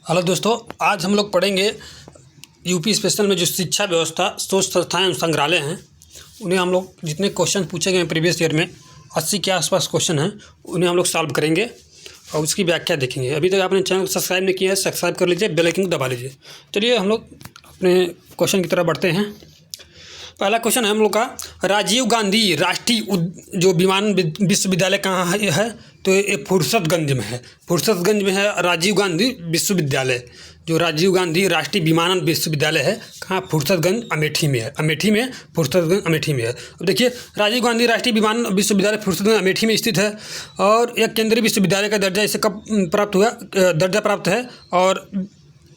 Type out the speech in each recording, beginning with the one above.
Hello दोस्तों, आज हम लोग पढ़ेंगे यूपी स्पेशल में जो शिक्षा व्यवस्था शोध संस्थाएं एवं संग्रहालय हैं उन्हें हम लोग जितने क्वेश्चन पूछे गए प्रीवियस ईयर में 80 के आसपास क्वेश्चन हैं उन्हें हम लोग सॉल्व करेंगे और उसकी व्याख्या देखेंगे। अभी तक आपने चैनल को सब्सक्राइब नहीं किया है, सब्सक्राइब कर लीजिए, बेल आइकन को दबा लीजिए। चलिए हम लोग अपने क्वेश्चन की तरफ बढ़ते हैं। पहला क्वेश्चन है हम लोग का, राजीव गांधी राष्ट्रीय जो विमान विश्वविद्यालय कहाँ है? तो ये फुर्सतगंज में है। फुर्सतगंज में है राजीव गांधी विश्वविद्यालय। जो राजीव गांधी राष्ट्रीय विमानन विश्वविद्यालय है कहाँ? फुर्सतगंज अमेठी में है। अमेठी में फुर्सतगंज अमेठी में है। अब देखिए, राजीव गांधी राष्ट्रीय विमानन विश्वविद्यालय फुर्सतगंज अमेठी में स्थित है और यह केंद्रीय विश्वविद्यालय का दर्जा इसे कब प्राप्त हुआ? दर्जा प्राप्त है और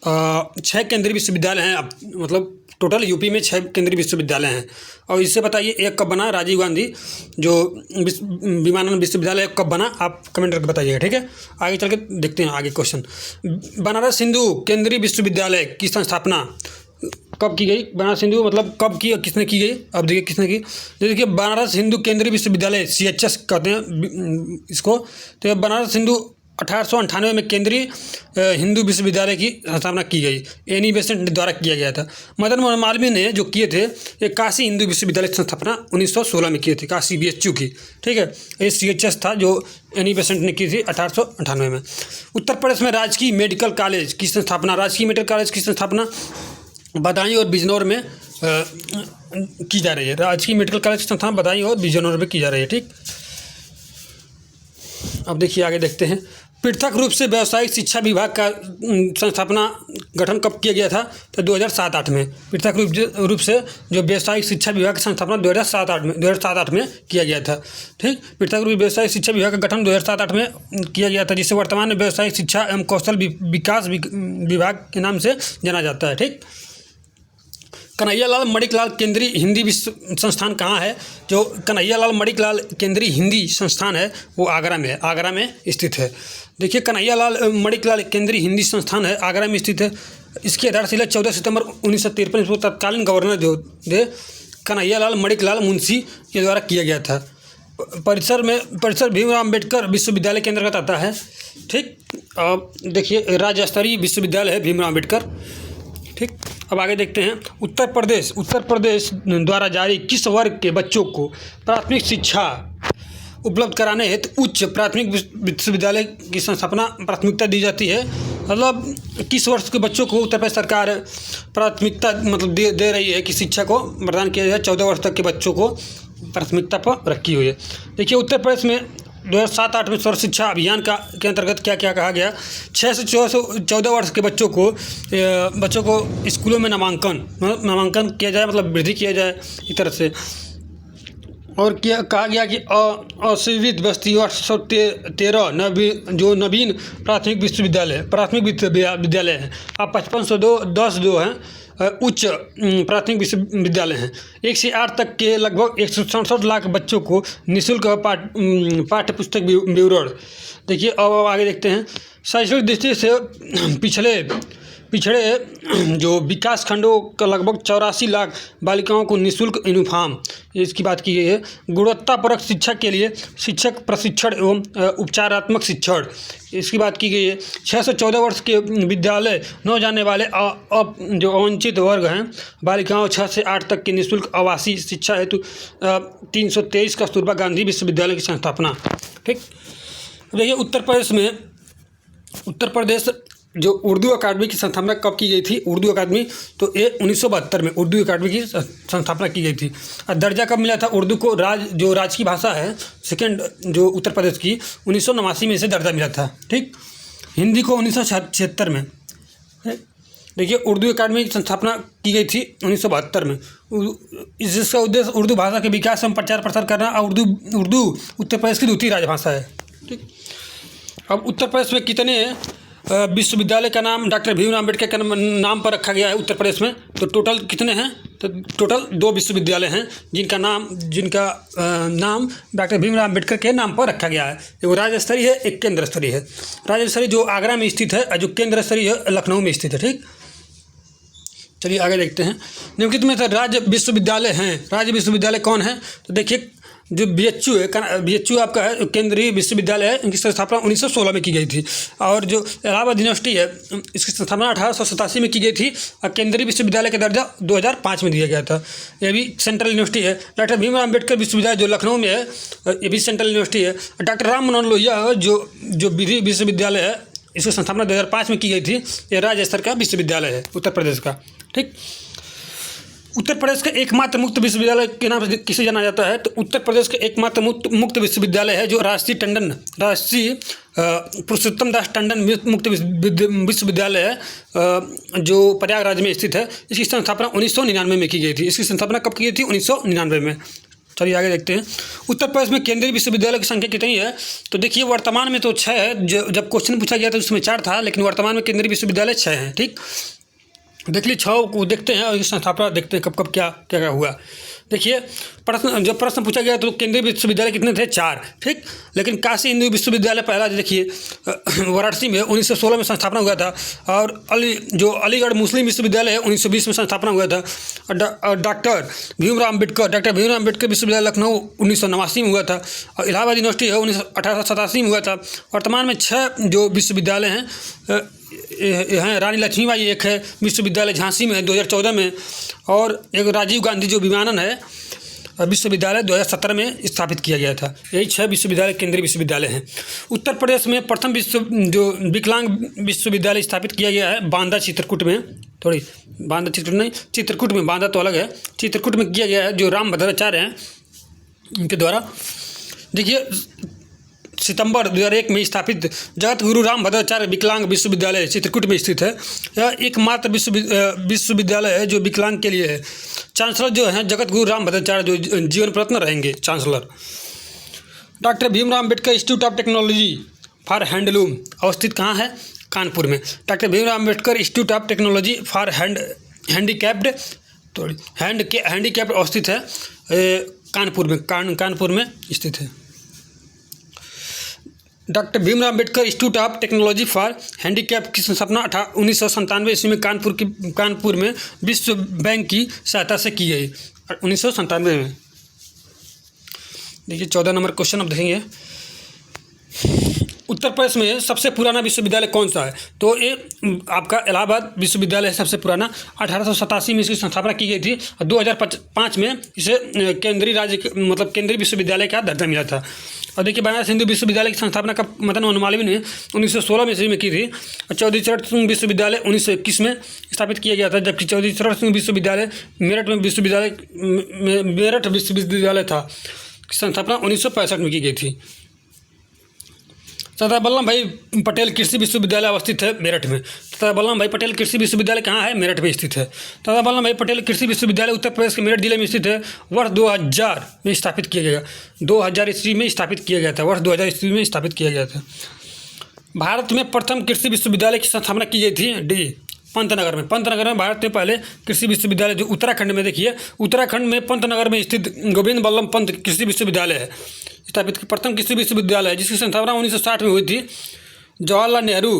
6 केंद्रीय विश्वविद्यालय हैं। अब मतलब टोटल यूपी में 6 केंद्रीय विश्वविद्यालय हैं। और इससे बताइए एक कब बना राजीव गांधी जो विमानन विश्वविद्यालय कब बना? आप कमेंट करके बताइएगा, ठीक है। आगे चल के देखते हैं आगे क्वेश्चन। बनारस हिंदू केंद्रीय विश्वविद्यालय की स्थापना कब की गई? बनारस हिंदू मतलब कब की, किसने की गई? अब देखिए किसने की। देखिए, बनारस हिंदू केंद्रीय विश्वविद्यालय CHS कहते हैं इसको। तो बनारस हिंदू 1898 में केंद्रीय हिंदू विश्वविद्यालय की स्थापना की गई। एनी बेसेंट द्वारा किया गया था। मदन मोहन मालवीय ने जो किए थे ये काशी हिंदू विश्वविद्यालय की स्थापना 1916 में किए थे, काशी BHU की, ठीक है। ये CHS था जो एनी बेसेंट ने की थी 1898 में। उत्तर प्रदेश में राजकीय मेडिकल कॉलेज की स्थापना, राजकीय मेडिकल कॉलेज की स्थापना बदायूं और बिजनौर में की जा रही है। राजकीय मेडिकल कॉलेज की स्थापना बदायूं और बिजनौर में की जा रही है, ठीक। अब देखिए आगे देखते हैं। पृथक रूप से व्यावसायिक शिक्षा विभाग का संस्थापना गठन कब किया गया था? तो 2007-8 में। पृथक रूप से जो व्यावसायिक शिक्षा विभाग की स्थापना 2007-8 में किया गया था, ठीक। पृथक रूप व्यावसायिक शिक्षा विभाग का गठन 2007-8 में किया गया था, जिसे वर्तमान में व्यावसायिक शिक्षा एवं कौशल विकास विभाग के नाम से जाना जाता है, ठीक। कन्हैयालाल मणिकलाल केंद्रीय हिंदी विश्व संस्थान कहाँ है? जो कन्हैयालाल मणिकलाल केंद्रीय हिंदी संस्थान है वो आगरा में है, आगरा में स्थित है। देखिए, कन्हैयालाल मणिकलाल केंद्रीय हिंदी संस्थान है, आगरा में स्थित है। इसकी आधारशिला 14 सितंबर 1953 को तत्कालीन गवर्नर जो थे कन्हैयालाल मणिकलाल मुंशी के द्वारा किया गया था। परिसर भीमराव अम्बेडकर विश्वविद्यालय के अंतर्गत आता है, ठीक। अब देखिए, राज्य स्तरीय विश्वविद्यालय है भीमराव अम्बेडकर, ठीक। अब आगे देखते हैं। उत्तर प्रदेश द्वारा जारी किस वर्ग के बच्चों को प्राथमिक शिक्षा उपलब्ध कराने हेतु उच्च प्राथमिक विश्वविद्यालय की स्थापना प्राथमिकता दी जाती है? मतलब किस वर्ष के बच्चों को उत्तर प्रदेश सरकार प्राथमिकता मतलब दे रही है कि शिक्षा को प्रदान किया जाए? 14 वर्ष तक के बच्चों को प्राथमिकता पर रखी हुई है। देखिए, उत्तर प्रदेश में 2007-8 में सर्व शिक्षा अभियान के अंतर्गत क्या क्या कहा गया? 6 से 14 वर्ष के बच्चों को स्कूलों में नामांकन किया जाए, मतलब वृद्धि किया जाए इस तरह से। और क्या कहा गया कि असीमित बस्ती 813 नवीन प्राथमिक विद्यालय हैं। अब 5502 हैं उच्च प्राथमिक विश्वविद्यालय हैं। 1 से 8 तक के लगभग 167 लाख बच्चों को निःशुल्क पाठ्य पुस्तक वितरण। देखिए, अब आगे देखते हैं। शैक्षणिक दृष्टि से पिछड़े जो विकास खंडों का लगभग 84 लाख बालिकाओं को निःशुल्क यूनिफॉर्म, इसकी बात की गई है। गुणवत्तापरक शिक्षा के लिए शिक्षक प्रशिक्षण एवं उपचारात्मक शिक्षण, इसकी बात की गई है। 6 से 14 वर्ष के विद्यालय न जाने वाले जो अवंचित वर्ग हैं बालिकाओं 6 से 8 तक की निःशुल्क आवासीय शिक्षा हेतु 323 कस्तूरबा गांधी विश्वविद्यालय की स्थापना, ठीक। देखिए, उत्तर प्रदेश जो उर्दू अकादमी की स्थापना कब की गई थी? उर्दू अकादमी तो ये 1972 में उर्दू अकादमी की स्थापना की गई थी। और दर्जा कब मिला था उर्दू को? जो राजकीय भाषा है सेकेंड जो उत्तर प्रदेश की 1989 में इसे दर्जा मिला था, ठीक। हिंदी को 1976 में। देखिए, उर्दू अकादमी की स्थापना की गई थी 1972 में। जिसका उद्देश्य उर्दू भाषा के विकास एवं प्रचार प्रसार करना। और उर्दू उत्तर प्रदेश की द्वितीय राजभाषा है, ठीक। अब उत्तर प्रदेश में कितने विश्वविद्यालय का नाम डॉक्टर भीमराव अम्बेडकर के नाम पर रखा गया है उत्तर प्रदेश में? तो टोटल कितने हैं? तो टोटल 2 विश्वविद्यालय हैं जिनका नाम डॉक्टर भीमराव अम्बेडकर के नाम पर रखा गया है। एक राज्य स्तरीय है, एक केंद्र स्तरीय है। राज्य स्तरीय जो आगरा में स्थित है और जो केंद्र स्तरीय है लखनऊ में स्थित है, ठीक। चलिए आगे देखते हैं। निम्नलिखित में से राज्य विश्वविद्यालय हैं। राज्य विश्वविद्यालय कौन है? तो देखिए, जो BHU है, BHU आपका है केंद्रीय विश्वविद्यालय है, इनकी स्थापना 1916 में की गई थी। और जो इलाहाबाद यूनिवर्सिटी है, इसकी स्थापना 1887 में की गई थी और केंद्रीय विश्वविद्यालय का दर्जा 2005 में दिया गया था। यह भी सेंट्रल यूनिवर्सिटी है। डॉक्टर भीमराव अम्बेडकर विश्वविद्यालय जो लखनऊ में है, ये भी सेंट्रल यूनिवर्सिटी है। डॉक्टर राम मनोहर लोहिया है जो विधि विश्वविद्यालय है, इसकी स्थापना 2005 में की गई थी। यह राज्य स्तर का विश्वविद्यालय है उत्तर प्रदेश का। ठीक, उत्तर प्रदेश का एकमात्र मुक्त विश्वविद्यालय के नाम से किसे जाना जाता है? तो उत्तर प्रदेश का एकमात्र मुक्त विश्वविद्यालय है जो राष्ट्रीय पुरुषोत्तम दास टंडन मुक्त विश्वविद्यालय है, जो प्रयागराज में स्थित है। इसकी स्थापना 1999 में की गई थी। इसकी स्थापना कब की गई थी? 1999 में। चलिए आगे देखते हैं। उत्तर प्रदेश में केंद्रीय विश्वविद्यालय की संख्या कितनी है? तो देखिए वर्तमान में तो 6 है। जब क्वेश्चन पूछा गया था उसमें 4 था, लेकिन वर्तमान में केंद्रीय विश्वविद्यालय 6 हैं। ठीक, देख लीजिए 6 को देखते हैं और इसकी स्थापना देखते हैं कब कब क्या क्या हुआ। देखिए जब प्रश्न पूछा गया तो केंद्रीय विश्वविद्यालय कितने थे? 4। ठीक, लेकिन काशी हिंदू विश्वविद्यालय पहला देखिए वाराणसी में 1916 में स्थापना हुआ था। और अलीगढ़ मुस्लिम विश्वविद्यालय है 1920 में स्थापना हुआ था। और डॉक्टर भीमराव अम्बेडकर विश्वविद्यालय लखनऊ 1989 में हुआ था। और इलाहाबाद यूनिवर्सिटी है 1887 में हुआ था। वर्तमान में 6 जो विश्वविद्यालय हैं। रानी लक्ष्मीबाई एक है विश्वविद्यालय झांसी में 2014 में, और एक राजीव गांधी जो विमानन है विश्वविद्यालय 2017 में स्थापित किया गया था। यही 6 विश्वविद्यालय केंद्रीय विश्वविद्यालय हैं। उत्तर प्रदेश में प्रथम विकलांग विश्वविद्यालय स्थापित किया गया है बांदा चित्रकूट में। चित्रकूट में, बांदा तो अलग है। चित्रकूट में किया गया है, जो रामभद्राचार्य हैं उनके द्वारा। देखिए सितंबर 2001 में स्थापित जगत गुरु रामभद्राचार्य विकलांग विश्वविद्यालय चित्रकूट में स्थित है। यह एकमात्र विश्वविद्यालय है जो विकलांग के लिए है। चांसलर जो है जगत गुरु रामभद्राचार्य, जो जीवन रत्न रहेंगे chancellor. Doctor Bhimrao Ambedkar institute of technology for handloom अवस्थित कहाँ है? कानपुर में। Doctor Bhimrao Ambedkar institute of technology for handicapped अवस्थित है कानपुर में। कानपुर में स्थित है। Doctor Bhimrao Ambedkar institute of technology for handicap की स्थापना 1997 ईस्वी में कानपुर में विश्व बैंक की सहायता से की गई 1997 में। देखिए 14 नंबर क्वेश्चन अब देखेंगे। उत्तर प्रदेश में सबसे पुराना विश्वविद्यालय कौन सा है? तो ये आपका इलाहाबाद विश्वविद्यालय है सबसे पुराना। 1887 में इसकी स्थापना की गई थी और 2005 में इसे केंद्रीय विश्वविद्यालय का दर्जा मिला था। और देखिए बनारस हिंदू विश्वविद्यालय की स्थापना का मदन मोहन मालवीय ने 1916 में ईस्वी में की थी। और चौधरी चरण सिंह विश्वविद्यालय 1921 में स्थापित किया गया था, जबकि चौधरी चरण सिंह विश्वविद्यालय मेरठ विश्वविद्यालय था। स्थापना 1965 में की गई थी। सरदार वल्लभ भाई पटेल कृषि विश्वविद्यालय अवस्थित है मेरठ में। सरदार वल्लभ भाई पटेल कृषि विश्वविद्यालय कहाँ है? मेरठ में स्थित है। सरदार वल्लभ भाई पटेल कृषि विश्वविद्यालय उत्तर प्रदेश के मेरठ जिले में स्थित है। वर्ष 2000 में स्थापित किया गया। 2000 ईस्वी में स्थापित किया गया था। वर्ष 2000 ईस्वी में स्थापित किया गया था। भारत में प्रथम कृषि विश्वविद्यालय की स्थापना की गई थी पंतनगर में। पंतनगर में भारत में पहले कृषि विश्वविद्यालय जो उत्तराखंड में, देखिए उत्तराखंड में पंतनगर में स्थित गोविंद वल्लभ पंत कृषि विश्वविद्यालय है स्थापित प्रथम कृषि विश्वविद्यालय है, जिसकी स्थापना 1960 में हुई थी। जवाहरलाल नेहरू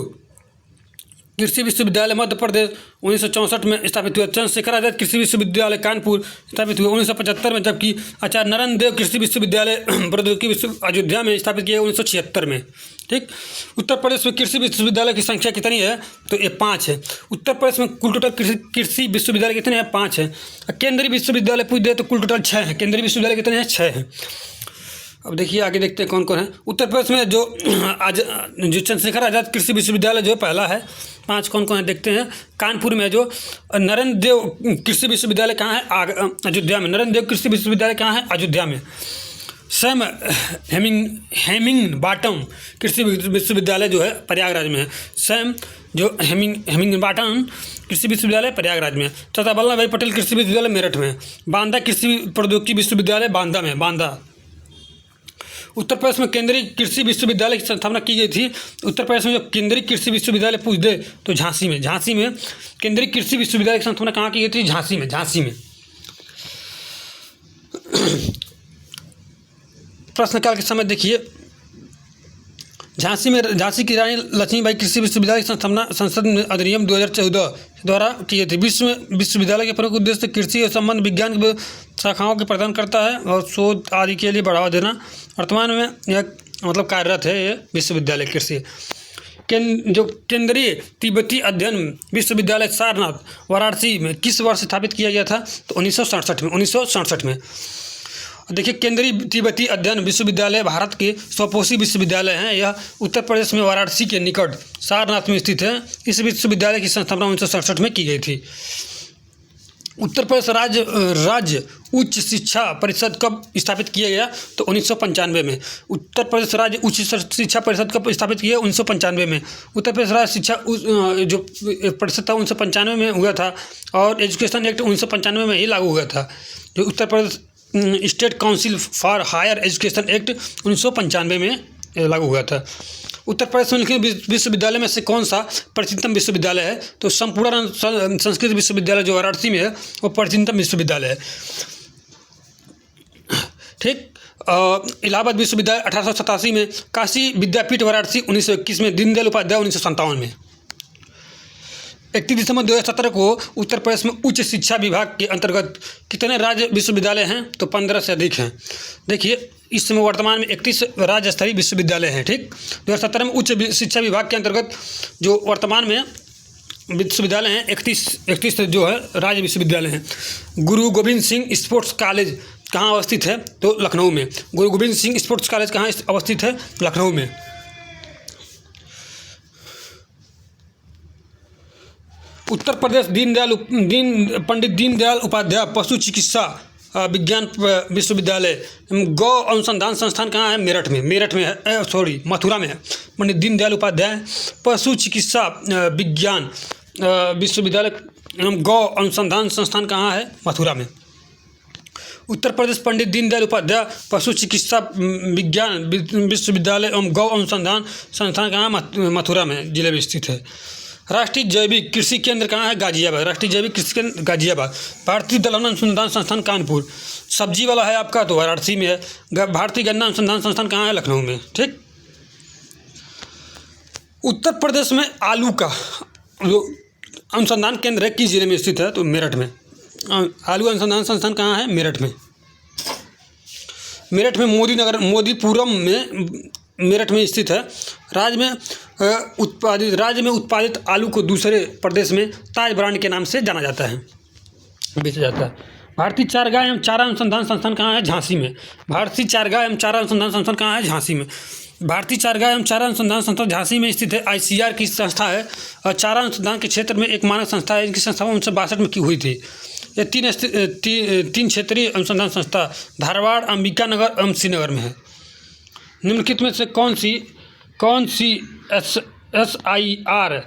कृषि विश्वविद्यालय मध्य प्रदेश 1964 में स्थापित हुआ। चंद्रशेखर आजाद कृषि विश्वविद्यालय कानपुर स्थापित हुआ 1975 में, जबकि आचार्य नरेंद्र देव कृषि विश्वविद्यालय प्रौद्योगिकी अयोध्या में स्थापित किया 1976 में। ठीक, उत्तर प्रदेश में कृषि विश्वविद्यालय की संख्या कितनी है? तो ये 5 है। उत्तर प्रदेश में कुल टोटल कृषि विश्वविद्यालय कितने हैं? 5 है। केंद्रीय विश्वविद्यालय पूछ दे तो कुल टोटल 6 है। केंद्रीय विश्वविद्यालय कितने हैं? 6 हैं। अब देखिए आगे देखते हैं कौन कौन है। उत्तर प्रदेश में जो चंद्रशेखर आजाद कृषि विश्वविद्यालय जो पहला है। 5 कौन कौन है देखते हैं। कानपुर में जो नरेंद्र देव कृषि विश्वविद्यालय कहाँ है? अयोध्या में। नरेंद्र देव कृषि विश्वविद्यालय कहाँ है? अयोध्या में। सैम हेमिंगबॉटम कृषि विश्वविद्यालय जो है प्रयागराज में है। सैम जो हेमिंगबॉटम कृषि विश्वविद्यालय प्रयागराज में। सरदार वल्लभ भाई पटेल कृषि विश्वविद्यालय मेरठ में। बांदा कृषि प्रौद्योगिकी विश्वविद्यालय बांदा में। बांदा। उत्तर प्रदेश में केंद्रीय कृषि विश्वविद्यालय की स्थापना की गई थी। उत्तर प्रदेश में जो केंद्रीय कृषि विश्वविद्यालय पूछ दे तो झांसी में। झांसी में केंद्रीय कृषि विश्वविद्यालय की स्थापना कहाँ की गई थी? झांसी में। झांसी में। प्रश्नकाल के समय देखिए झांसी की रानी लक्ष्मीबाई कृषि विश्वविद्यालय की स्थापना संसद में अधिनियम 2014 द्वारा की गई थी। विश्वविद्यालय के प्रमुख उद्देश्य कृषि और संबंध विज्ञान की शाखाओं के प्रदान करता है और शोध आदि के लिए बढ़ावा देना। वर्तमान में यह कार्यरत है ये विश्वविद्यालय कृषि। जो केंद्रीय तिब्बती अध्ययन विश्वविद्यालय सारनाथ वाराणसी में किस वर्ष स्थापित किया गया था? तो 1967 में। देखिए, केंद्रीय तिब्बती अध्ययन विश्वविद्यालय भारत के स्वपोषी विश्वविद्यालय हैं। यह उत्तर प्रदेश में वाराणसी के निकट सारनाथ में स्थित है। इस विश्वविद्यालय की स्थापना 1967 में की गई थी। उत्तर प्रदेश राज्य उच्च शिक्षा परिषद कब स्थापित किया गया? तो 1995 में। उत्तर प्रदेश राज्य उच्च शिक्षा परिषद कब स्थापित किया? 1995 में। उत्तर प्रदेश राज्य शिक्षा जो परिषद था 1995 में हुआ था और एजुकेशन एक्ट 1995 में ही लागू हुआ था। जो Uttar Pradesh state council for higher education act 1995 में लागू हुआ था। उत्तर प्रदेश में निम्नलिखित विश्वविद्यालय में से कौन सा प्राचीनतम विश्वविद्यालय है? तो संपूर्णानंद संस्कृत विश्वविद्यालय जो वाराणसी में है वो प्राचीनतम विश्वविद्यालय है। ठीक। इलाहाबाद विश्वविद्यालय 1887 में। काशी विद्यापीठ वाराणसी 1921 में। दीनदयाल उपाध्याय 1957 में। 31 दिसंबर 2017 को उत्तर प्रदेश में उच्च शिक्षा विभाग के अंतर्गत कितने राज्य विश्वविद्यालय हैं? तो 15 से अधिक हैं। देखिए, इस समय वर्तमान में 31 राज्य स्तरीय विश्वविद्यालय हैं। ठीक। 2017 में उच्च शिक्षा विभाग के अंतर्गत जो वर्तमान में विश्वविद्यालय हैं 31 जो है राज्य विश्वविद्यालय हैं। गुरु गोविंद सिंह स्पोर्ट्स कॉलेज कहाँ अवस्थित है? तो लखनऊ में। गुरु गोविंद सिंह स्पोर्ट्स कॉलेज कहाँ अवस्थित है? लखनऊ में। उत्तर प्रदेश पंडित दीनदयाल उपाध्याय पशु चिकित्सा विज्ञान विश्वविद्यालय गौ अनुसंधान संस्थान कहाँ है? मेरठ में है। मथुरा में है। पंडित दीनदयाल उपाध्याय पशु चिकित्सा विज्ञान विश्वविद्यालय एवं गौ अनुसंधान संस्थान कहाँ है? मथुरा में। उत्तर प्रदेश पंडित दीनदयाल उपाध्याय पशु चिकित्सा विज्ञान विश्वविद्यालय एवं गौ अनुसंधान संस्थान कहाँ? मथुरा में जिले में स्थित है। राष्ट्रीय जैविक कृषि केंद्र कहाँ है? गाजियाबाद। राष्ट्रीय जैविक कृषि केंद्र गाजियाबाद। भारतीय दलहन अनुसंधान संस्थान कानपुर। सब्जी वाला है आपका तो वाराणसी में है। भारतीय गन्ना अनुसंधान संस्थान कहाँ है? लखनऊ में। ठीक। उत्तर प्रदेश में आलू का जो अनुसंधान केंद्र है किस जिले में स्थित है? तो मेरठ में। आलू अनुसंधान संस्थान कहाँ है? मेरठ में। मोदीपुरम में मेरठ में स्थित है। राज्य में उत्पादित आलू को दूसरे प्रदेश में ताज ब्रांड के नाम से जाना जाता है, बेचा जाता है। भारतीय चारागाह एवं चारा अनुसंधान संस्थान कहाँ है? झांसी में। भारतीय चारागाह एवं चारा अनुसंधान संस्थान कहाँ है? झांसी में। भारतीय चारागाह एवं चारा अनुसंधान संस्थान झांसी में स्थित है। ICAR की संस्था है और चारा अनुसंधान के क्षेत्र में एक मानक संस्था है। इनकी स्थापना 1962 में की हुई थी। यह तीन क्षेत्रीय अनुसंधान संस्था धारवाड़, अंबिकानगर एवं श्रीनगर में है। निम्नलिखित में से कौन सी SIR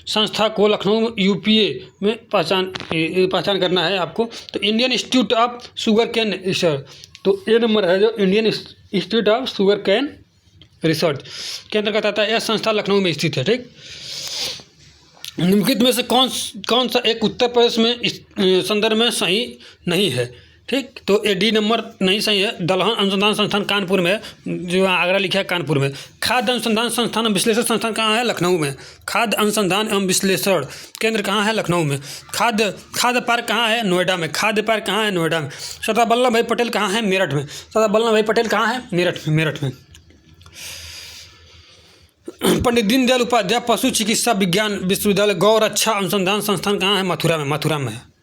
संस्था को लखनऊ UPA में पहचान करना है आपको? तो Indian institute of sugar cane research. तो ए नंबर है जो Indian institute of sugar cane research के अंतर्गत है। यह संस्था लखनऊ में स्थित है। ठीक। निम्नलिखित में से कौन सा एक उत्तर प्रदेश में इस संदर्भ में सही नहीं है? ठीक। तो ये D नंबर नहीं सही है। दलहन अनुसंधान संस्थान कानपुर में, जो आगरा लिखा है कानपुर में। खाद्य अनुसंधान संस्थान एवं विश्लेषण संस्थान कहाँ है? लखनऊ में। खाद्य अनुसंधान एवं विश्लेषण केंद्र कहाँ है? लखनऊ में। खाद्य पार्क कहाँ है? नोएडा में। खाद्य पार्क कहाँ है? नोएडा में। सरदार वल्लभ भाई पटेल कहाँ है? मेरठ में। सरदार वल्लभ भाई पटेल कहाँ है? मेरठ में। पंडित दीनदयाल उपाध्याय पशु चिकित्सा विज्ञान विश्वविद्यालय गौ रक्षा अनुसंधान संस्थान कहाँ है? मथुरा में है।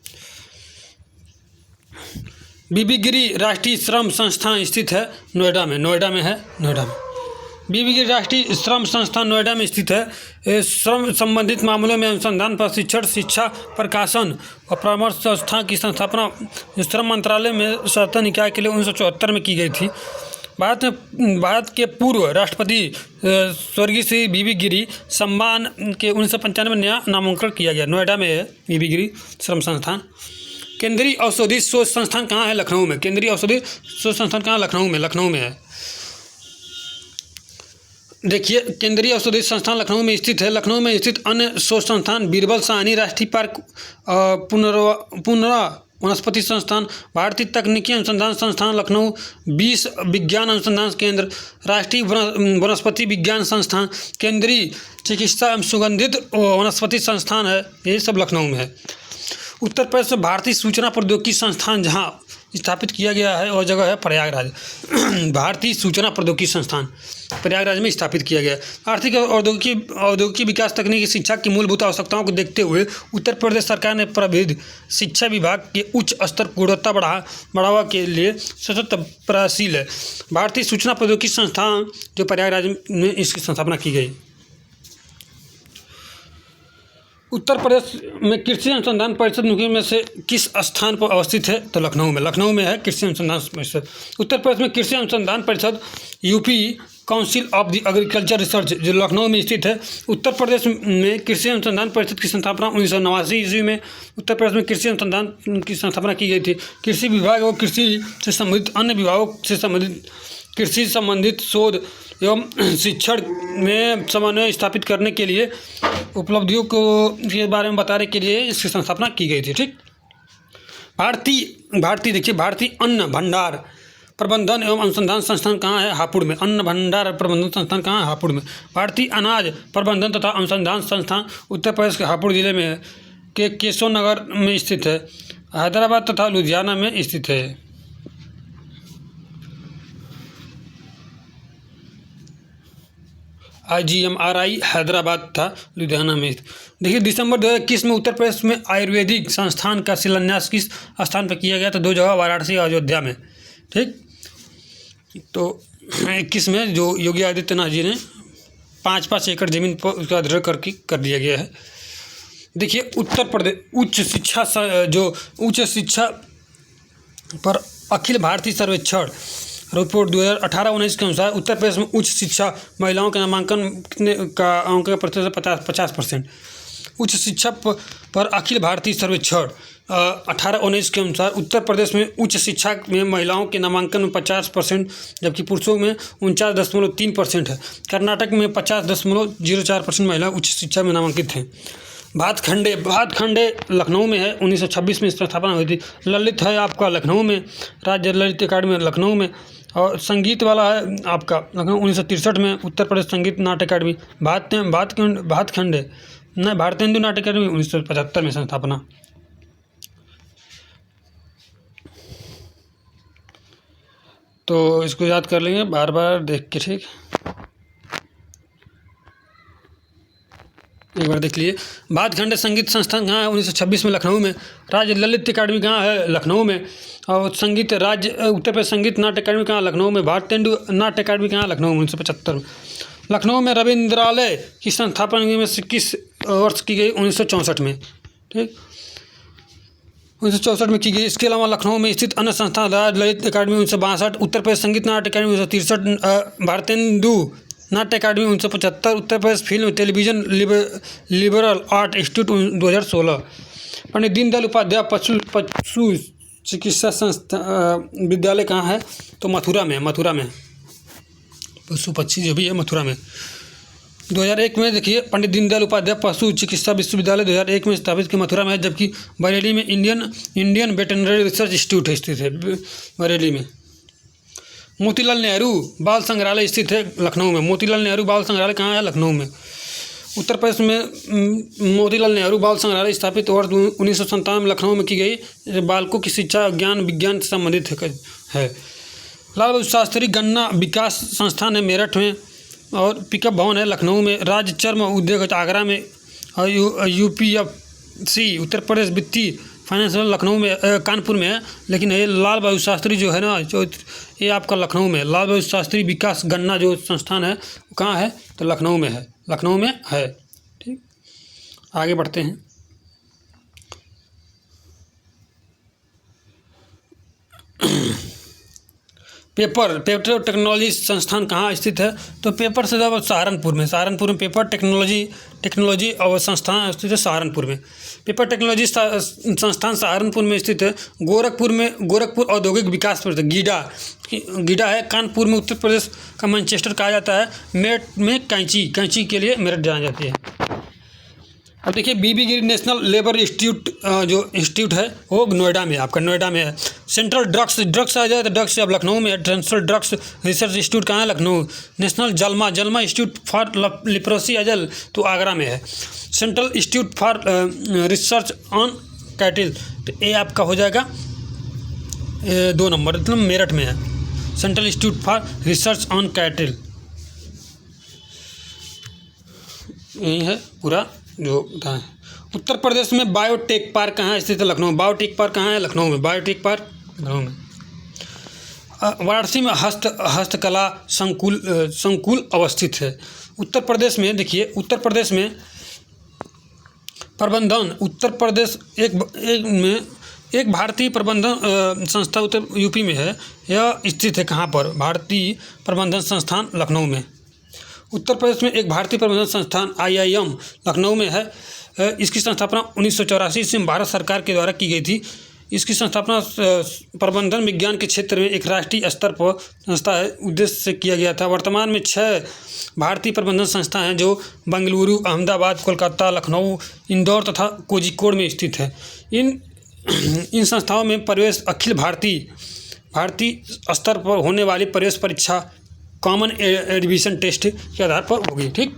बीबी गिरी राष्ट्रीय श्रम संस्थान स्थित है नोएडा में है। बीबी गिरी राष्ट्रीय श्रम संस्थान नोएडा में स्थित है। श्रम संबंधित मामलों में अनुसंधान, प्रशिक्षण, शिक्षा, प्रकाशन और परामर्श संस्था की स्थापना श्रम मंत्रालय में सत्ता निकाय के लिए 1974 में की गई थी। भारत के पूर्व राष्ट्रपति स्वर्गीय श्री बीबी गिरी सम्मान के 1995 में नया नामांकन किया गया। नोएडा में है बीबी गिरी श्रम संस्थान। केंद्रीय औषधि शोध संस्थान कहाँ है? लखनऊ में। केंद्रीय औषधि शोध संस्थान कहाँ? लखनऊ में है। देखिए, केंद्रीय औषधि संस्थान लखनऊ में स्थित है। लखनऊ में स्थित अन्य शोध संस्थान बीरबल साहनी राष्ट्रीय पार्क वनस्पति संस्थान, भारतीय तकनीकी अनुसंधान संस्थान लखनऊ, 20 विज्ञान अनुसंधान केंद्र, राष्ट्रीय वनस्पति विज्ञान संस्थान, केंद्रीय चिकित्सा एवं सुगंधित वनस्पति संस्थान है, ये सब लखनऊ में है। उत्तर प्रदेश में भारतीय सूचना प्रौद्योगिकी संस्थान जहाँ स्थापित किया गया है और जगह है प्रयागराज। भारतीय सूचना प्रौद्योगिकी संस्थान प्रयागराज में स्थापित किया गया है। आर्थिक और औद्योगिक विकास, तकनीकी शिक्षा की मूलभूत आवश्यकताओं को देखते हुए उत्तर प्रदेश सरकार ने प्रविधि शिक्षा विभाग के उच्च स्तर गुणवत्ता बढ़ावा के लिए सतत प्रयासशील है। भारतीय सूचना प्रौद्योगिकी संस्थान जो प्रयागराज में इसकी स्थापना की गई। उत्तर प्रदेश में कृषि अनुसंधान परिषद मुख्य में से किस स्थान पर अवस्थित है? तो लखनऊ में। लखनऊ में है कृषि अनुसंधान परिषद। उत्तर प्रदेश में कृषि अनुसंधान परिषद UP council of the agriculture research जो लखनऊ में स्थित है। उत्तर प्रदेश में कृषि अनुसंधान परिषद की स्थापना 1989 ईस्वी में उत्तर प्रदेश में कृषि अनुसंधान की स्थापना की गई थी। कृषि विभाग और कृषि से संबंधित अन्य विभागों से संबंधित कृषि संबंधित शोध एवं शिक्षण में समन्वय स्थापित करने के लिए उपलब्धियों को के बारे में बताने के लिए इसकी स्थापना की गई थी। ठीक, भारतीय अन्न भंडार प्रबंधन एवं अनुसंधान संस्थान कहाँ है? हापुड़ में। अन्न भंडार प्रबंधन संस्थान कहाँ है? हापुड़ में। भारतीय अनाज प्रबंधन तथा अनुसंधान संस्थान उत्तर प्रदेश के हापुड़ जिले में के केशव नगर में स्थित है। हैदराबाद तथा लुधियाना में स्थित है। IGMRI हैदराबाद था लुधियाना में। देखिए, दिसंबर 2021 में उत्तर प्रदेश में आयुर्वेदिक संस्थान का शिलान्यास किस स्थान पर किया गया? तो 2 जगह, वाराणसी और अयोध्या में। ठीक, तो 21 में जो योगी आदित्यनाथ जी ने 5-5 एकड़ जमीन पर उसका अधिग्रहण कर दिया गया है। देखिए, उत्तर प्रदेश उच्च शिक्षा पर अखिल भारतीय सर्वेक्षण रिपोर्ट 2018-19 के अनुसार उत्तर प्रदेश में उच्च शिक्षा महिलाओं के नामांकन का अंक का प्रतिशत 50%। उच्च शिक्षा पर अखिल भारतीय सर्वेक्षण 18-19 के अनुसार उत्तर प्रदेश में उच्च शिक्षा में महिलाओं के नामांकन में 50%, जबकि पुरुषों में 49.3% है। कर्नाटक में 50.04% महिला उच्च शिक्षा में नामांकित हैं। भातखंडे लखनऊ में है। 1926 में इसकी स्थापना हुई थी। ललित है आपका लखनऊ में, राज्य ललित अकादमी लखनऊ में। और संगीत वाला है आपका लखनऊ 1963 में उत्तर प्रदेश संगीत नाट्य अकादमी। भारतेंदु नाट्य अकादमी 1975 में स्थापना। तो इसको याद कर लेंगे बार बार देख के। ठीक, एक बार देख लिए। भातखंडे संगीत संस्थान कहाँ है? 1926 में लखनऊ में। राज्य ललित अकादमी कहाँ है? लखनऊ में। और संगीत राज्य उत्तर प्रदेश संगीत नाट्य अकादमी कहाँ? लखनऊ में। भारतेंदु नाट्य अकादमी कहाँ? लखनऊ 1975 में। लखनऊ में रविंद्रालय की स्थापना में से किस वर्ष की गई? 1964 में। ठीक, 1964 में की गई। इसके अलावा लखनऊ में स्थित अन्य संस्थान राज्य ललित अकादमी 1962, उत्तर प्रदेश संगीत नाट्य अकादमी 1963, Bhartendu Natya Akademi 1975, Uttar Pradesh film television liberal art institute 2016। Pandit Deendayal Upadhyay पशु चिकित्सा विद्यालय कहाँ है? तो मथुरा में। पशु पक्षी जो भी है मथुरा में। 2001 में देखिए, पंडित दीनदयाल उपाध्याय पशु चिकित्सा विश्वविद्यालय 2001 में स्थापित की मथुरा में है, जबकि बरेली में इंडियन वेटरनरी रिसर्च इंस्टीट्यूट स्थित है बरेली में। मोतीलाल नेहरू बाल संग्रहालय स्थित है लखनऊ में। मोतीलाल नेहरू बाल संग्रहालय कहाँ है? लखनऊ में। उत्तर प्रदेश में मोतीलाल नेहरू बाल संग्रहालय स्थापित वर्ष 1997 में लखनऊ में की गई। बालकों की शिक्षा ज्ञान विज्ञान से संबंधित है। लाल बहादुर शास्त्री गन्ना विकास संस्थान है मेरठ में। और पिकअप भवन है लखनऊ में। राज्य चर्म उद्योग आगरा में। और UPFC उत्तर प्रदेश वित्तीय फाइनेंशियल लखनऊ में कानपुर में है। लेकिन ये लाल बहादुर शास्त्री जो है ना, जो ये आपका लखनऊ में लाल बहादुर शास्त्री विकास गन्ना जो संस्थान है वो कहाँ है? तो लखनऊ में है। ठीक, आगे बढ़ते हैं। पेपर टेक्नोलॉजी संस्थान कहाँ स्थित है? तो पेपर से जब सहारनपुर में पेपर टेक्नोलॉजी और संस्थान स्थित है सहारनपुर में। पेपर टेक्नोलॉजी संस्थान सहारनपुर में स्थित है। गोरखपुर औद्योगिक विकास परिषद गीडा है। कानपुर में उत्तर प्रदेश का मैनचेस्टर कहा जाता है। मेरठ में कैंची के लिए मेरठ जानी जाती है। अब देखिए बीबी गिरी नेशनल लेबर इंस्टीट्यूट जो इंस्टीट्यूट है वो नोएडा में, आपका नोएडा में है। सेंट्रल ड्रग्स आ जाए तो ड्रग्स अब लखनऊ में है। सेंट्रल ड्रग्स रिसर्च इंस्टीट्यूट कहाँ है? Lucknow. National Jalma institute for leprosy अजल तो आगरा में है। Central institute for research on cattle तो ये आपका हो जाएगा 2 नंबर, मतलब मेरठ में है। Central institute for research on कैटिल यही है पूरा जो बताएं। उत्तर प्रदेश में बायोटेक पार्क कहाँ स्थित है? लखनऊ। बायोटेक पार्क कहाँ है? लखनऊ में। बायोटेक पार्क लखनऊ में। वाराणसी में हस्तकला संकुल अवस्थित है। उत्तर प्रदेश में देखिए, उत्तर प्रदेश में प्रबंधन, उत्तर प्रदेश एक भारतीय प्रबंधन संस्था उत्तर यूपी में है। यह स्थित है कहाँ पर? भारतीय प्रबंधन संस्थान लखनऊ में। उत्तर प्रदेश में एक भारतीय प्रबंधन संस्थान IIM लखनऊ में है। इसकी स्थापना 1984 ईस्वी में भारत सरकार के द्वारा की गई थी। इसकी स्थापना प्रबंधन विज्ञान के क्षेत्र में एक राष्ट्रीय स्तर पर संस्था है उद्देश्य से किया गया था। वर्तमान में 6 भारतीय प्रबंधन संस्था हैं जो बेंगलुरु, अहमदाबाद, कोलकाता, लखनऊ, इंदौर तथा कोझिकोड में स्थित है। इन संस्थाओं में प्रवेश अखिल भारतीय स्तर पर होने वाली प्रवेश परीक्षा कॉमन एडमिशन टेस्ट के आधार पर होगी। ठीक।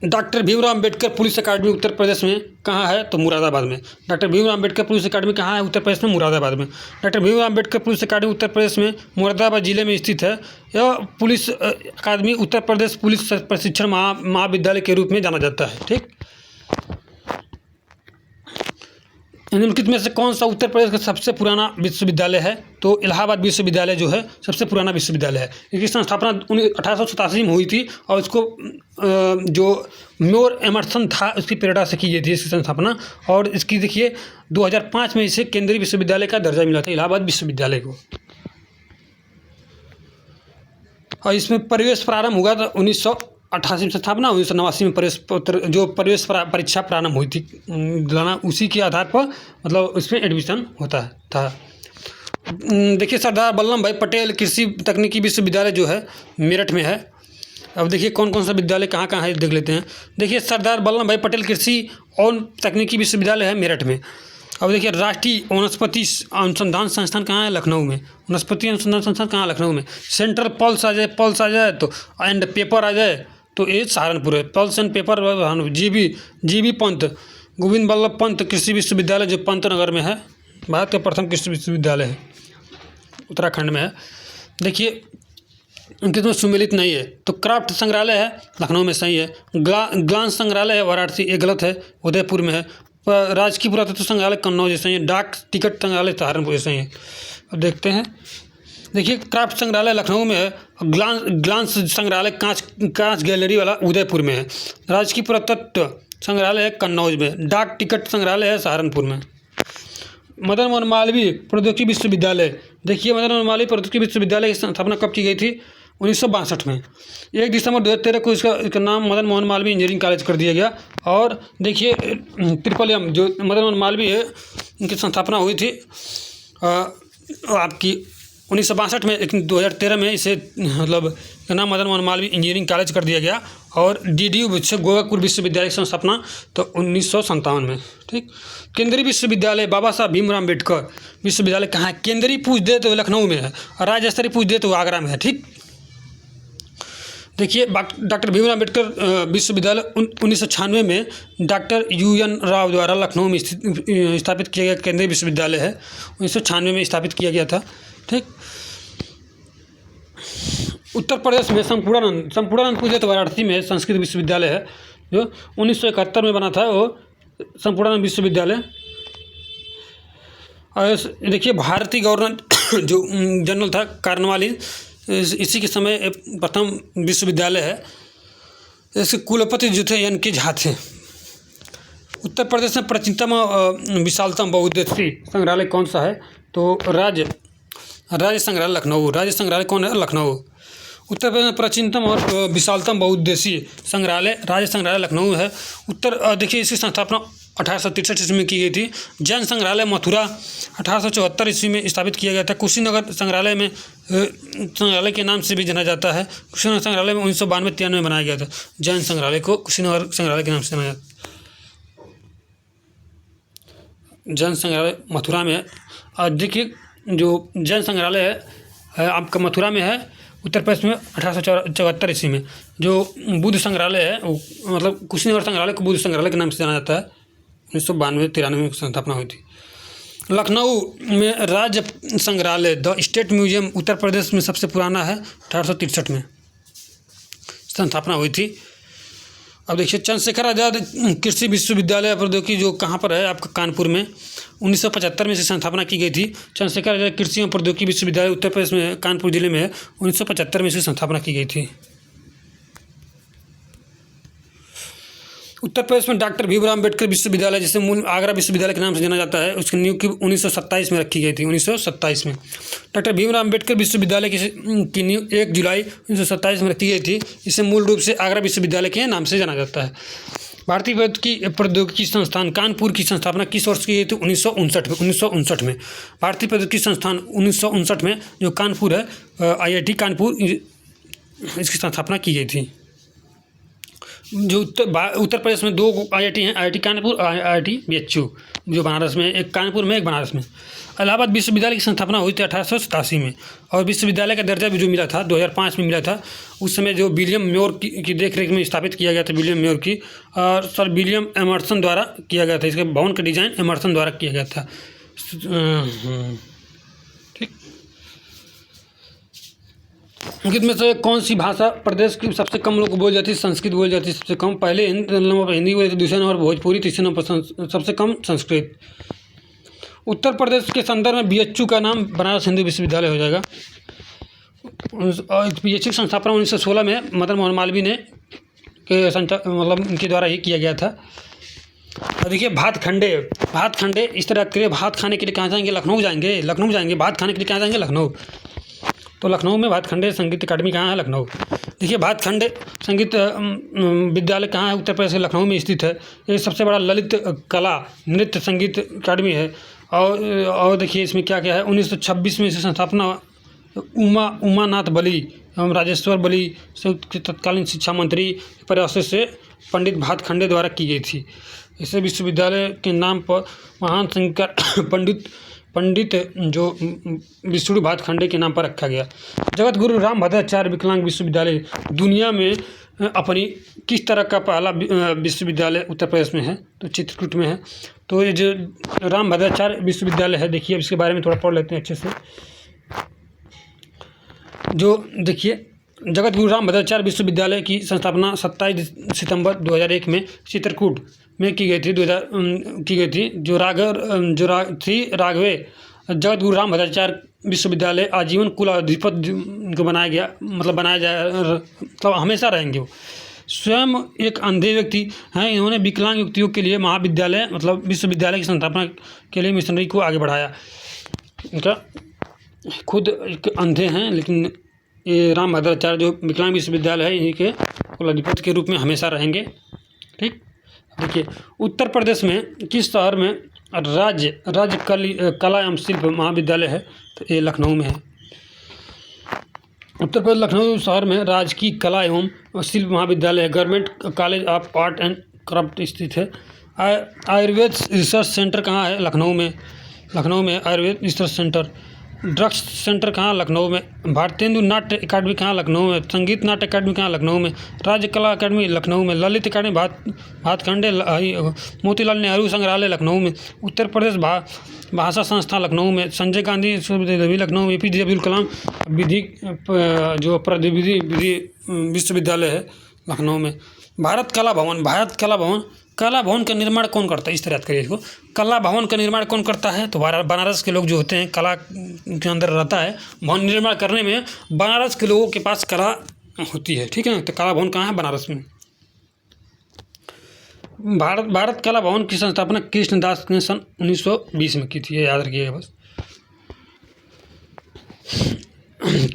डॉक्टर भीमराव अम्बेडकर पुलिस अकादमी उत्तर प्रदेश में कहाँ है? तो मुरादाबाद में। डॉक्टर भीमराव अम्बेडकर पुलिस अकादमी कहाँ है? उत्तर प्रदेश में मुरादाबाद में। डॉक्टर भीमराव अम्बेडकर पुलिस अकादमी उत्तर प्रदेश में मुरादाबाद जिले में स्थित है। यह पुलिस अकादमी उत्तर प्रदेश पुलिस प्रशिक्षण महाविद्यालय के रूप में जाना जाता है। ठीक। निम्नलिखित में से कौन सा उत्तर प्रदेश का सबसे पुराना विश्वविद्यालय है? तो इलाहाबाद विश्वविद्यालय जो है सबसे पुराना विश्वविद्यालय है। इसकी स्थापना 1887 में हुई थी और इसको जो म्योर एमर्सन था उसकी प्रेरणा से की गई थी इसकी स्थापना। और इसकी देखिए 2005 में इसे केंद्रीय विश्वविद्यालय का दर्जा मिला था, इलाहाबाद विश्वविद्यालय को। और इसमें प्रवेश प्रारंभ हुआ था 1988 में स्थापना, 1989 में प्रवेश परीक्षा प्रारंभ हुई थी दिलाना, उसी के आधार पर मतलब उसमें एडमिशन होता था। देखिए सरदार वल्लभ भाई पटेल कृषि तकनीकी विश्वविद्यालय जो है मेरठ में है। अब देखिए कौन कौन सा विद्यालय कहाँ कहाँ है देख लेते हैं। देखिए सरदार वल्लभ भाई पटेल कृषि और तकनीकी विश्वविद्यालय है मेरठ में। अब देखिए राष्ट्रीय वनस्पति अनुसंधान संस्थान कहाँ है? लखनऊ में। वनस्पति अनुसंधान संस्थान कहाँ? लखनऊ में। सेंट्रल पल्स आ जाए तो एंड पेपर आ जाए तो ये सहारनपुर है। Pulse and paper GB Pant Govind Ballabh Pant कृषि विश्वविद्यालय जो पंतनगर में है, भारत का प्रथम कृषि विश्वविद्यालय है, उत्तराखंड में है। देखिए उनके तो सुमेलित नहीं है तो क्राफ्ट संग्रहालय है लखनऊ में, सही है। ग्लांस संग्रहालय है वाराणसी, ये गलत है, उदयपुर में है। राजकीय पुरातत्व संग्रहालय कन्नौज सही है। डाक टिकट संग्रहालय सहारनपुर सही है। अब देखते हैं, देखिए क्राफ्ट संग्रहालय लखनऊ में है। ग्लांस संग्रहालय कांच गैलरी वाला उदयपुर में है। राजकीय पुरातत्व संग्रहालय है कन्नौज में। डाक टिकट संग्रहालय है सहारनपुर में। मदन मोहन मालवीय प्रौद्योगिकी विश्वविद्यालय, देखिए मदन मोहन मालवीय प्रौद्योगिकी विश्वविद्यालय की स्थापना कब की गई थी? 1962 में। 1 दिसंबर 2013 को इसका नाम मदन मोहन मालवीय इंजीनियरिंग कॉलेज कर दिया गया। और देखिए MMM जो मदन मोहन मालवीय है इनकी स्थापना हुई थी आपकी 1962 में, लेकिन 2013 में इसे मतलब इसका नाम मदन मोहन मालवीय इंजीनियरिंग कॉलेज कर दिया गया। और DDU गोरखपुर विश्वविद्यालय की स्थापना तो 1957 में। ठीक। केंद्रीय विश्वविद्यालय बाबा साहब भीमराव अम्बेडकर विश्वविद्यालय कहाँ है? केंद्रीय पूछ दे तो लखनऊ में है और राज्य स्तरीय पूछ दे तो आगरा में है। ठीक। देखिए डॉक्टर भीमराव अम्बेडकर विश्वविद्यालय 1996 में डॉक्टर UN राव द्वारा लखनऊ में स्थापित किया गया केंद्रीय विश्वविद्यालय है। 1996 में स्थापित किया गया था। ठीक। उत्तर प्रदेश में संपूर्णानंद पूजे तो वाराणसी में संस्कृत विश्वविद्यालय है जो 1971 में बना था, वो संपूर्णानंद विश्वविद्यालय। और देखिए भारतीय गवर्नर जो जनरल था कार्नवालिस, इसी के समय प्रथम विश्वविद्यालय है। इसके कुलपति जो थे NK झा थे। उत्तर प्रदेश में प्राचीनतम विशालतम बहुउद्देशीय संग्रहालय कौन सा है? तो राज्य संग्रहालय लखनऊ। राज्य संग्रहालय कौन है? लखनऊ। उत्तर प्रदेश में प्राचीनतम और विशालतम बहुउद्देशीय संग्रहालय राज्य संग्रहालय लखनऊ है। देखिए इसकी स्थापना 1863 ईस्वी में की गई थी। जैन संग्रहालय मथुरा 1874 ईस्वी में स्थापित किया गया था। कुशीनगर संग्रहालय के नाम से भी जाना जाता है। कुशीनगर संग्रहालय में 1992-93 में बनाया गया था। जैन संग्रहालय को कुशीनगर संग्रहालय के नाम से जाना जाता है। जैन संग्रहालय मथुरा में है। देखिए जो जैन संग्रहालय है आपका मथुरा में है, उत्तर प्रदेश में 1874 ईस्वी में। जो बुद्ध संग्रहालय है वो मतलब कुशीनगर संग्रहालय को बुद्ध संग्रहालय के नाम से जाना जाता है। 1992-93 में स्थापना हुई थी। लखनऊ में राज्य संग्रहालय the state museum Uttar Pradesh में सबसे पुराना है। 1863 में स्थापना हुई थी। अब देखिए चंद्रशेखर आज़ाद कृषि विश्वविद्यालय प्रौद्योगिकी जो कहाँ पर है आपका कानपुर में 1975 में से स्थापना की गई थी। चंद्रशेखर आज़ाद कृषि एवं प्रौद्योगिकी विश्वविद्यालय उत्तर प्रदेश में कानपुर जिले में है। 1975 में से स्थापना की गई थी। उत्तर प्रदेश में डॉक्टर भीमराव अम्बेडकर विश्वविद्यालय जिसे मूल आगरा विश्वविद्यालय के नाम से जाना जाता है, उसकी नियुक्ति 1927 में रखी गई थी। 1927 में डॉक्टर भीमराव अम्बेडकर विश्वविद्यालय की नियुक्ति 1 जुलाई 1927 में रखी गई थी। इसे मूल रूप से आगरा विश्वविद्यालय के नाम से जाना जाता है। भारतीय प्रौद्योगिकी संस्थान कानपुर की स्थापना किस वर्ष की गई थी? 1959 में। भारतीय प्रौद्योगिकी संस्थान 1959 में जो कानपुर है IIT कानपुर इसकी स्थापना की गई थी। जो उत्तर प्रदेश में 2 IIT हैं, IIT कानपुर और IIT BHU, जो बनारस में, एक कानपुर में एक बनारस में। इलाहाबाद विश्वविद्यालय की स्थापना हुई थी 1887 में और विश्वविद्यालय का दर्जा भी जो मिला था 2005 में मिला था। उस समय जो विलियम म्योर की देखरेख में स्थापित किया गया था, विलियम म्योर की और सर विलियम एमर्सन द्वारा किया गया था। इसके भवन का डिज़ाइन एमर्सन द्वारा किया गया था। ठीक, संस्कृत में से कौन सी भाषा प्रदेश की सबसे कम लोग बोली जाती है? संस्कृत बोली जाती है सबसे कम। पहले नंबर पर हिंदी बोली, दूसरे नंबर भोजपुरी, तीसरे नंबर पर सबसे कम संस्कृत। उत्तर प्रदेश के संदर्भ में BHU का नाम बनारस हिंदू विश्वविद्यालय हो जाएगा। BHU की संस्थापना 1916 में मदन मोहन मालवीय ने मतलब उनके द्वारा ही किया गया था। और देखिए भातखंडे इस तरह करिए, भात खाने के लिए कहाँ जाएंगे? लखनऊ जाएंगे। भात खाने के लिए कहाँ जाएंगे? लखनऊ। तो लखनऊ में भातखंडे संगीत अकादमी कहाँ है? लखनऊ। देखिए भातखंडे संगीत विद्यालय कहाँ है? उत्तर प्रदेश के लखनऊ में स्थित है। ये सबसे बड़ा ललित कला नृत्य संगीत अकादमी है। और देखिए इसमें क्या क्या है, 1926 में इसकी स्थापना उमानाथ बली एवं राजेश्वर बली के तत्कालीन शिक्षा मंत्री प्रयासों से पंडित भातखंडे द्वारा की गई थी। इसे विश्वविद्यालय के नाम पर महान संगीतकार पंडित जो विष्णु भातखंडे के नाम पर रखा गया। जगत गुरु रामभद्राचार्य विकलांग विश्वविद्यालय दुनिया में अपनी किस तरह का पहला विश्वविद्यालय उत्तर प्रदेश में है? तो चित्रकूट में है। तो ये जो रामभद्राचार्य विश्वविद्यालय है, देखिए अब इसके बारे में थोड़ा पढ़ लेते हैं अच्छे से। जो देखिए जगत गुरु रामभद्राचार्य विश्वविद्यालय की स्थापना 27 सितंबर 2001 में चित्रकूट में की गई थी। जो राघवे जगत गुरु रामभद्राचार्य विश्वविद्यालय आजीवन कुलाधिपति को बनाया जाए, मतलब हमेशा रहेंगे। वो स्वयं एक अंधे व्यक्ति हैं। इन्होंने विकलांग व्यक्तियों के लिए महाविद्यालय मतलब विश्वविद्यालय की स्थापना के लिए मिशनरी को आगे बढ़ाया। इनका खुद एक अंधे हैं, लेकिन ये रामभद्राचार्य जो विकलांग विश्वविद्यालय है इन्हीं के कुलाधिपति के रूप में हमेशा रहेंगे। ठीक, देखिए उत्तर प्रदेश में किस शहर में राज्य कला एवं शिल्प महाविद्यालय है? तो ये लखनऊ में है। उत्तर प्रदेश लखनऊ शहर में राजकीय कला एवं शिल्प महाविद्यालय है। Government college of art and craft स्थित है। आयुर्वेद रिसर्च सेंटर कहाँ है? लखनऊ में Ayurveda research centre. Drugs centre कहाँ? लखनऊ में। भारतेंदु नाट्य अकादमी कहाँ? लखनऊ में। संगीत नाट्य अकादमी कहाँ? लखनऊ में। राज्य कला अकादमी लखनऊ में। ललित अकादमी भातखंडे मोतीलाल नेहरू संग्रहालय लखनऊ में। उत्तर प्रदेश भाषा संस्थान लखनऊ में। संजय गांधी विश्वविद्यालय लखनऊ में। APJ अब्दुल कलाम प्रौद्योगिकी विश्वविद्यालय है लखनऊ में। भारत कला भवन का निर्माण कौन करता है? इस तरह याद करिए इसको। कला भवन का निर्माण कौन करता है? तो बनारस के लोग जो होते हैं, कला के अंदर रहता है। भवन निर्माण करने में बनारस के लोगों के पास कला होती है। ठीक है ना, तो कला भवन कहाँ है? बनारस में। भारत कला भवन की स्थापना कृष्णदास ने सन 1920 में की थी, ये याद रखिएगा बस।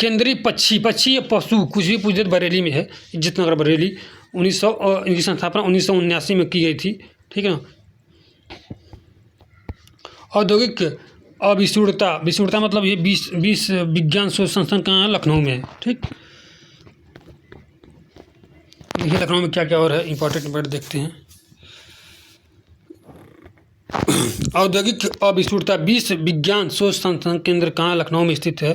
केंद्रीय पक्षी पशु कुछ भी पूछे बरेली में है, इज्जतनगर बरेली। इनकी स्थापना 1979 में की गई थी। ठीक है ना। औद्योगिक विश्वविद्यता मतलब ये 20 विज्ञान शोध संस्थान कहाँ है? लखनऊ में है। ठीक, देखिए लखनऊ में क्या क्या और है इंपॉर्टेंट वर्ड देखते हैं। औद्योगिक अविश्वविद्यता 20 विज्ञान शोध संस्थान केंद्र कहाँ? लखनऊ में स्थित है।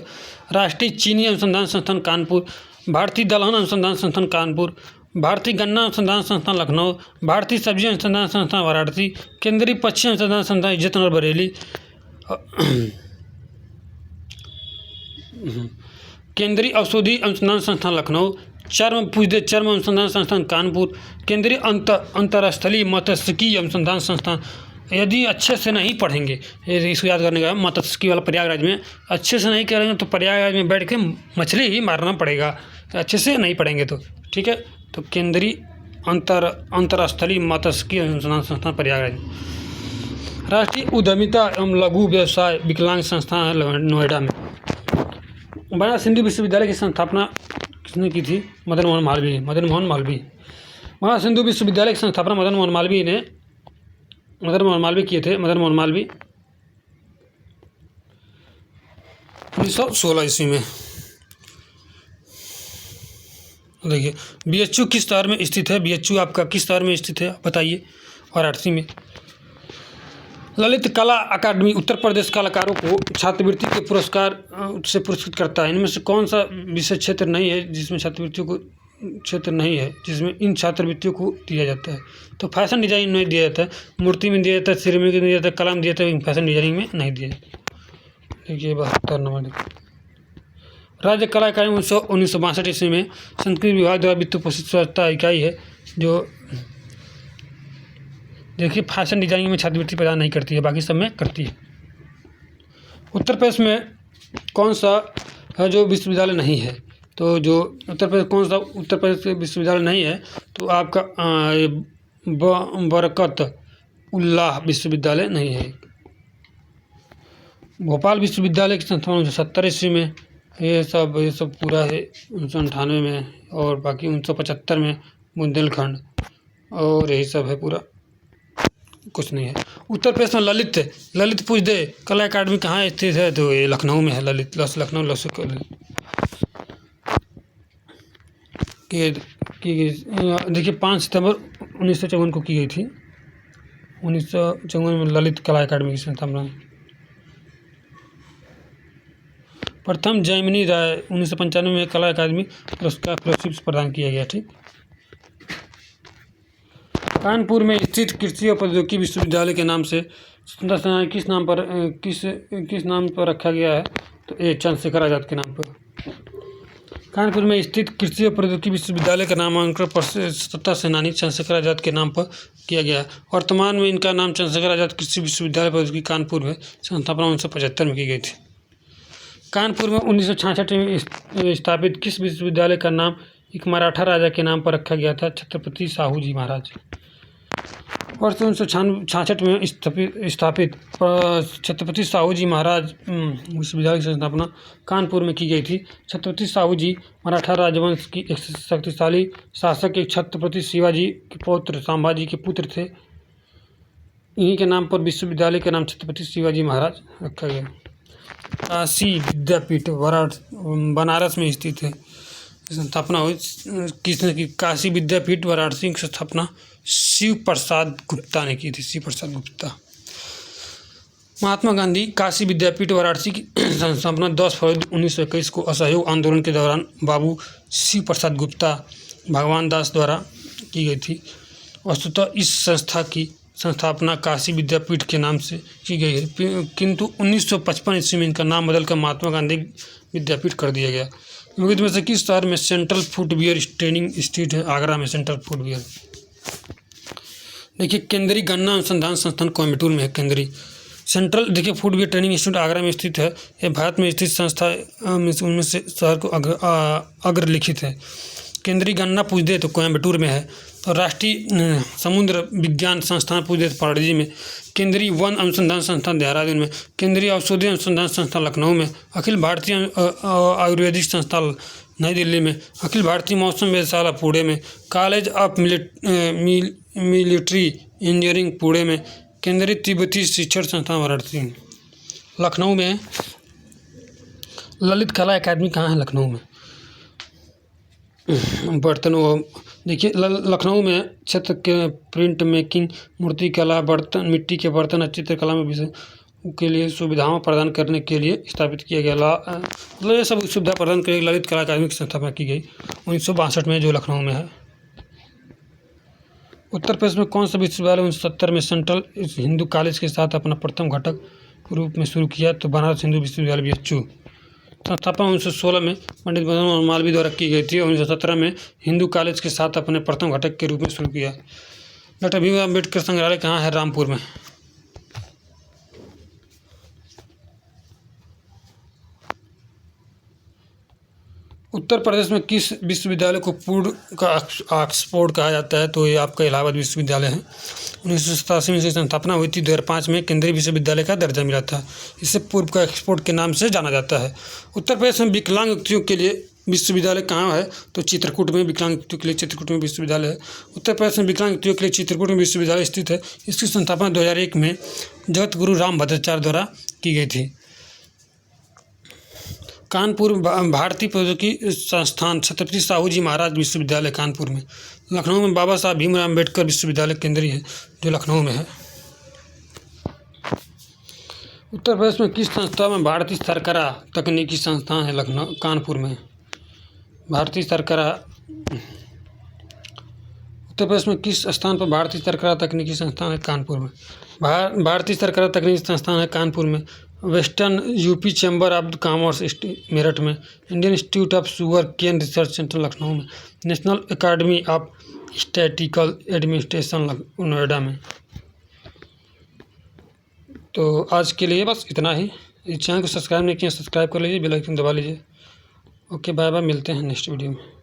राष्ट्रीय चीनी अनुसंधान संस्थान कानपुर, भारतीय दलहन अनुसंधान संस्थान कानपुर, भारतीय गन्ना अनुसंधान संस्थान लखनऊ, भारतीय सब्जी अनुसंधान संस्थान वाराणसी, केंद्रीय पक्षी अनुसंधान संस्थान इज्जतनगर बरेली, केंद्रीय औषधि अनुसंधान संस्थान लखनऊ, चर्म अनुसंधान संस्थान कानपुर, केंद्रीय अंतरस्थलीय मत्स्यिकी अनुसंधान संस्थान। यदि अच्छे से नहीं पढ़ेंगे, इसको याद करने का, मत्स्यिकी वाला प्रयागराज में अच्छे से नहीं करेंगे तो प्रयागराज में बैठ के मछली ही मारना पड़ेगा, अच्छे से नहीं पढ़ेंगे तो। ठीक है, तो केंद्रीय अंतरस्थलीय मत्स्यिकी अनुसंधान संस्थान प्रयागराज। राष्ट्रीय उद्यमिता एवं लघु व्यवसाय विकलांग संस्थान है नोएडा में। बनारस हिंदू विश्वविद्यालय की स्थापना किसने की थी? मदन मोहन मालवीय। बनारस हिंदू विश्वविद्यालय की स्थापना मदन मोहन मालवीय किए थे। मदन मोहन मालवीय 1916 ईस्वी में। देखिए BHU किस शहर में स्थित है? BHU आपका किस शहर में स्थित है बताइए? वाराणसी में। ललित कला अकादमी उत्तर प्रदेश कलाकारों को छात्रवृत्ति के पुरस्कार से पुरस्कृत करता है। इनमें से कौन सा विषय क्षेत्र नहीं है जिसमें इन छात्रवृत्तियों को दिया जाता है? तो फैशन डिजाइनिंग में दिया जाता है, मूर्ति में दिया जाता है, सिरेमिक में दिया जाता है, कला में दिया जाता है, फैशन डिजाइनिंग में नहीं दिया जाता। देखिए 72 नंबर देखिए। राज्य कला इकाई 1962 ईस्वी में संस्कृति विभाग द्वारा वित्त पोषित संस्था इकाई है जो देखिए फैशन डिजाइनिंग में छात्रवृत्ति प्रदान नहीं करती है, बाकी सब में करती है। उत्तर प्रदेश में कौन सा है जो विश्वविद्यालय नहीं है? तो जो उत्तर प्रदेश विश्वविद्यालय नहीं है तो आपका बरकत उल्लाह विश्वविद्यालय नहीं है। भोपाल विश्वविद्यालय की स्थापना 1970 ईस्वी में। ये सब पूरा है 1998 में, और बाकी 1975 में बुंदेलखंड, और यही सब है, पूरा कुछ नहीं है। उत्तर प्रदेश में ललित पूछ दे कला अकादमी कहाँ स्थित है? तो ये लखनऊ में है। लखनऊ देखिए 5 सितंबर 1954 को की गई थी। 1954 में ललित कला अकादमी की स्थापना। प्रथम जैमिनी राय 1995 में कला अकादमी पुरस्कार फेलोशिप प्रदान किया गया। ठीक, कानपुर में स्थित कृषि और प्रौद्योगिकी विश्वविद्यालय के नाम से किस नाम पर रखा गया है? तो ये चंद्रशेखर आज़ाद के नाम पर। कानपुर में स्थित कृषि और प्रौद्योगिकी विश्वविद्यालय का नामांकन स्वतंत्रता सेनानी चंद्रशेखर आज़ाद के नाम पर किया गया है। वर्तमान में इनका नाम चंद्रशेखर आज़ाद कृषि विश्वविद्यालय प्रौद्योगिकी कानपुर में स्थापना 1975 में की गई थी। कानपुर में 1966 में स्थापित किस विश्वविद्यालय का नाम एक मराठा राजा के नाम पर रखा गया था? छत्रपति साहू जी महाराज। वर्ष 1966 में स्थापित छत्रपति साहू जी महाराज विश्वविद्यालय की स्थापना कानपुर में की गई थी। छत्रपति साहू जी मराठा राजवंश की एक शक्तिशाली शासक एक छत्रपति शिवाजी के पौत्र संभाजी के पुत्र थे। इन्हीं के नाम पर विश्वविद्यालय का नाम छत्रपति शिवाजी महाराज रखा गया। काशी विद्यापीठ बनारस में स्थित है। स्थापना हुई किसने की? काशी विद्यापीठ वाराणसी की स्थापना शिव प्रसाद गुप्ता ने की थी। शिव प्रसाद गुप्ता। महात्मा गांधी काशी विद्यापीठ वाराणसी की स्थापना 10 फरवरी 1921 को असहयोग आंदोलन के दौरान बाबू शिव प्रसाद गुप्ता भगवान दास द्वारा की गई थी। वस्तुतः इस संस्था की संस्थापना काशी विद्यापीठ के नाम से की गई है, किंतु 1955 ईस्वी में इनका नाम बदलकर महात्मा गांधी विद्यापीठ कर दिया गया। निम्नलिखित में से किस शहर में सेंट्रल फुटवियर ट्रेनिंग इंस्टीट्यूट है? आगरा में सेंट्रल फुटवियर। देखिए केंद्रीय गन्ना अनुसंधान संस्थान कोयम्बटूर में है। केंद्रीय सेंट्रल देखिए फुटवियर ट्रेनिंग इंस्टीट्यूट आगरा में स्थित है। ये भारत में स्थित संस्था उनमें से शहर को अग्रलिखित है। केंद्रीय गन्ना पूछ दे तो कोयम्बटूर में है, और राष्ट्रीय समुद्र विज्ञान संस्थान पूछ दे तो पणजी में। केंद्रीय वन अनुसंधान संस्थान देहरादून में। केंद्रीय औषधि अनुसंधान संस्थान लखनऊ में। अखिल भारतीय आयुर्वेदिक संस्थान नई दिल्ली में। अखिल भारतीय मौसम वेधशाला पुणे में। College of military engineering Pune में। केंद्रीय तिब्बती शिक्षण संस्थान वाराणसी। लखनऊ में ललित कला एकेडमी कहाँ है? लखनऊ में। बर्तनों देखिए लखनऊ में क्षेत्र के प्रिंट मेकिंग, मूर्ति कला, बर्तन, मिट्टी के बर्तन और चित्रकला में विषय के लिए सुविधाओं प्रदान करने के लिए स्थापित किया गया मतलब ये सब सुविधा प्रदान करके ललित कला अकादमी की स्थापना की गई 1962 में, जो लखनऊ में है। उत्तर प्रदेश में कौन सा विश्वविद्यालय 1970 में सेंट्रल हिंदू कॉलेज के साथ अपना प्रथम घटक के रूप में शुरू किया? तो बनारस हिंदू विश्वविद्यालय BHU। स्थापना 1916 में पंडित मदन मालवीय द्वारा की गई थी। 1917 में हिंदू कॉलेज के साथ अपने प्रथम घटक के रूप में शुरू किया। डॉक्टर भीमराव अम्बेडकर संग्रहालय कहाँ है? रामपुर में। उत्तर प्रदेश में किस विश्वविद्यालय को पूर्व का ऑक्सफोर्ड कहा जाता है? तो ये आपका इलाहाबाद विश्वविद्यालय है। 1987 में इसकी स्थापना हुई थी। 2005 में केंद्रीय विश्वविद्यालय का दर्जा मिला था। इसे पूर्व का ऑक्सफोर्ड के नाम से जाना जाता है। उत्तर प्रदेश में विकलांग व्यक्तियों के लिए विश्वविद्यालय कहाँ है? तो चित्रकूट में। विकलांग व्यक्तियों के लिए चित्रकूट में विश्वविद्यालय है। उत्तर प्रदेश में विकलांग व्यक्तियों के लिए चित्रकूट में विश्वविद्यालय स्थित है। इसकी स्थापना 2001 में जगत गुरु रामभद्राचार्य द्वारा की गई थी। कानपुर भारतीय प्रौद्योगिकी संस्थान छत्रपति साहू जी महाराज विश्वविद्यालय कानपुर में। लखनऊ में बाबा साहब भीमराव अम्बेडकर विश्वविद्यालय केंद्रीय है, जो लखनऊ में है। उत्तर प्रदेश में किस संस्था में भारतीय सरकरा तकनीकी संस्थान है? लखनऊ कानपुर में। भारतीय सरकरा उत्तर प्रदेश में किस स्थान पर भारतीय सरकरा तकनीकी संस्थान है? कानपुर में। भारतीय सरकरा तकनीकी संस्थान है कानपुर में। Western UP chamber of commerce Meerut में। Indian institute of sugarcane research centre Lucknow में। National academy of statistical administration Noida में। तो आज के लिए बस इतना ही। इस चैनल को सब्सक्राइब नहीं किया, सब्सक्राइब कर लीजिए, बेल आइकन दबा लीजिए। ओके, बाय बाय, मिलते हैं नेक्स्ट वीडियो में।